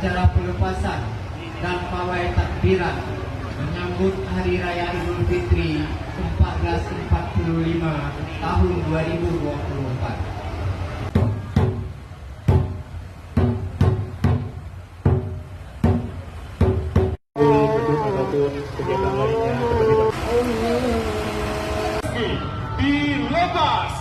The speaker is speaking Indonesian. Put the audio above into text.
acara pelepasan dan pawai takbiran menyambut Hari Raya Idul Fitri 1445 tahun 2024. Ataupun kegiatan lainnya seperti itu. Dilepas.